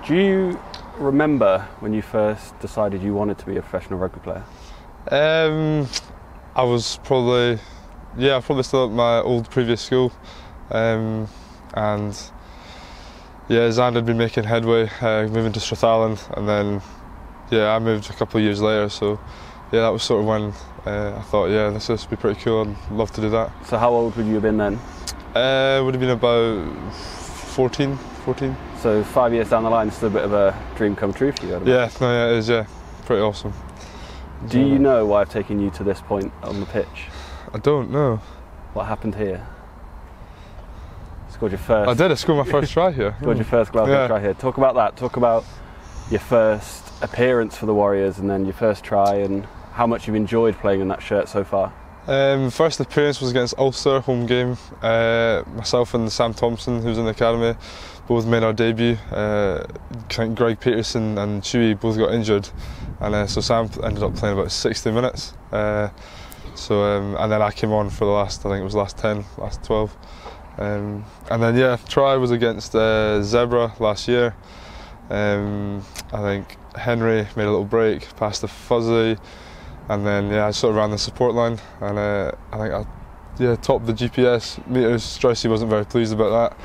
Do you remember when you first decided you wanted to be a professional rugby player? I was probably still at my old previous school, and Zand had been making headway, moving to Strathallan, and then I moved a couple of years later. So that was sort of when I thought, this would be pretty cool. I'd love to do that. So how old would you have been then? Would have been about 14. So 5 years down the line, it's a bit of a dream come true for you. It is. Yeah, pretty awesome. Do you know why I've taken you to this point on the pitch? I don't know. What happened here? Scored your first. I did. I scored my first try here. Scored your first Glasgow try here. Talk about that. Talk about your first appearance for the Warriors and then your first try and how much you've enjoyed playing in that shirt so far. First appearance was against Ulster, home game. Myself and Sam Thompson, who's in the academy, both made our debut. Greg Peterson and Chewy both got injured, and so Sam ended up playing about 60 minutes. And then I came on for the last 12. And then try was against Zebra last year. I think Henry made a little break, passed the Fuzzy, and then I sort of ran the support line, and I think I topped the GPS meters. Stricey wasn't very pleased about that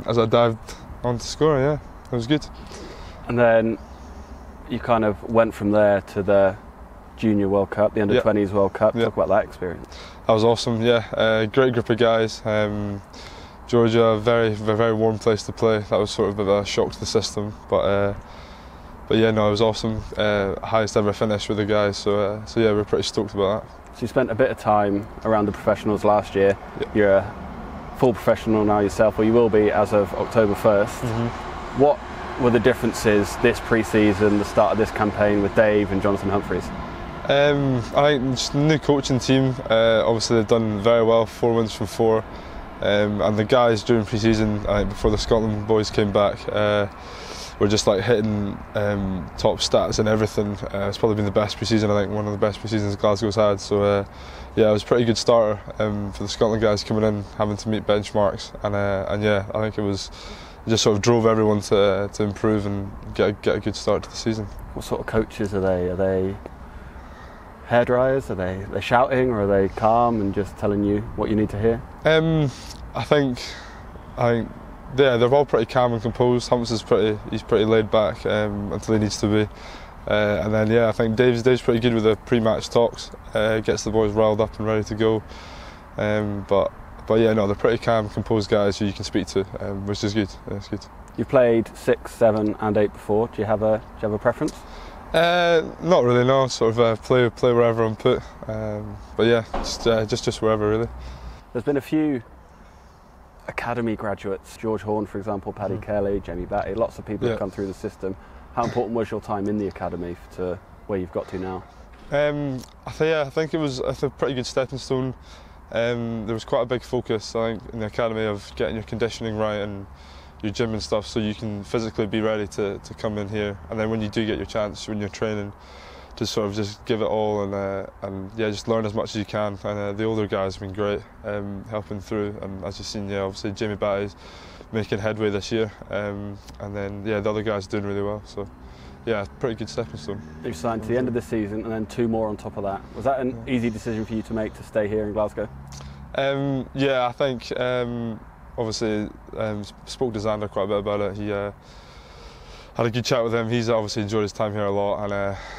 as I dived on to score. It was good. And then you kind of went from there to the Junior World Cup, the Under-20s World Cup. Talk about that experience. That was awesome. Great group of guys. Georgia, a very, very warm place to play. That was sort of a bit of a shock to the system, but it was awesome. Highest ever finish with the guys, so we're pretty stoked about that. So you spent a bit of time around the professionals last year. You're a full professional now yourself, or you will be as of October 1st. Mm-hmm. What were the differences this pre-season, the start of this campaign with Dave and Jonathan Humphreys? I think just new coaching team. Obviously they've done very well, 4 wins from 4. And the guys during pre-season, I think before the Scotland boys came back, were just like hitting top stats and everything. It's probably been the best pre-season, I think one of the best pre-seasons Glasgow's had. So it was a pretty good starter for the Scotland guys coming in, having to meet benchmarks, and I think it just sort of drove everyone to improve and get a good start to the season. What sort of coaches are they? Are they hairdryers? Are they shouting, or are they calm and just telling you what you need to hear? I think they're all pretty calm and composed. Humps is pretty laid back until he needs to be, and then I think Dave's pretty good with the pre-match talks. Gets the boys riled up and ready to go. They're pretty calm, composed guys who you can speak to, which is good. It's good. You've played 6, 7, and 8 before. Do you have a preference? Not really, no. Sort of play wherever I'm put. Just wherever really. There's been a few academy graduates, George Horn, for example, Paddy Kelly, Jamie Batty. Lots of people have come through the system. How important was your time in the academy to where you've got to now? I think it was a pretty good stepping stone. There was quite a big focus, I think, in the academy of getting your conditioning right and your gym and stuff, so you can physically be ready to come in here. And then when you do get your chance, when you're training, to sort of just give it all and just learn as much as you can. And the older guys have been great, helping through. And as you've seen, obviously Jamie Batty's making headway this year, and then the other guys are doing really well. So pretty good stepping stone. You signed to the end of the season, and then 2 more on top of that. Was that an easy decision for you to make to stay here in Glasgow? I think obviously spoke to Xander quite a bit about it. He had a good chat with him. He's obviously enjoyed his time here a lot,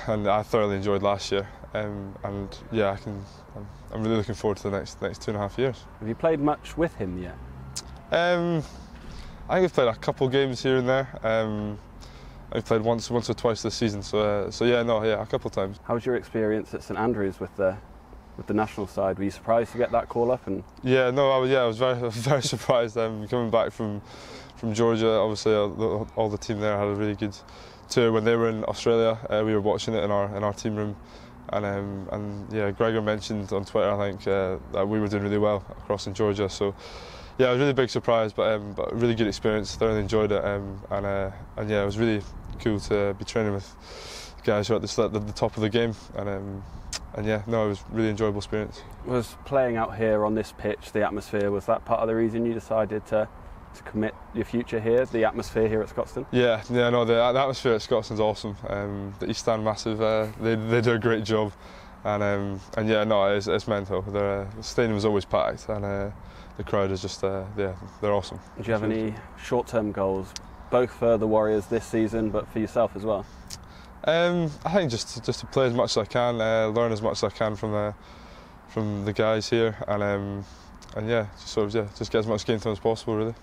and I thoroughly enjoyed last year. I'm really looking forward to the next 2.5 years. Have you played much with him yet? I think we've played a couple games here and there. I've played once or twice this season, a couple of times. How was your experience at St Andrews with the national side? Were you surprised to get that call up? And I was very surprised. Coming back from Georgia, obviously all the team there had a really good tour. When they were in Australia, we were watching it in our team room, and Gregor mentioned on Twitter, I think, that we were doing really well across in Georgia. So it was a really big surprise, but a really good experience. Thoroughly enjoyed it, it was really cool to be training with guys who are at the top of the game, it was a really enjoyable experience. Was playing out here on this pitch, the atmosphere, was that part of the reason you decided to to commit your future here, the atmosphere here at Scotstoun? Yeah, no, the atmosphere at Scotstoun's awesome. The East Stand massive, they do a great job, and yeah, no, it's mental. The stadium is always packed, and the crowd is just they're awesome. Do you have any short-term goals, both for the Warriors this season, but for yourself as well? I think just to play as much as I can, learn as much as I can from the guys here, and yeah, just get as much game time as possible, really.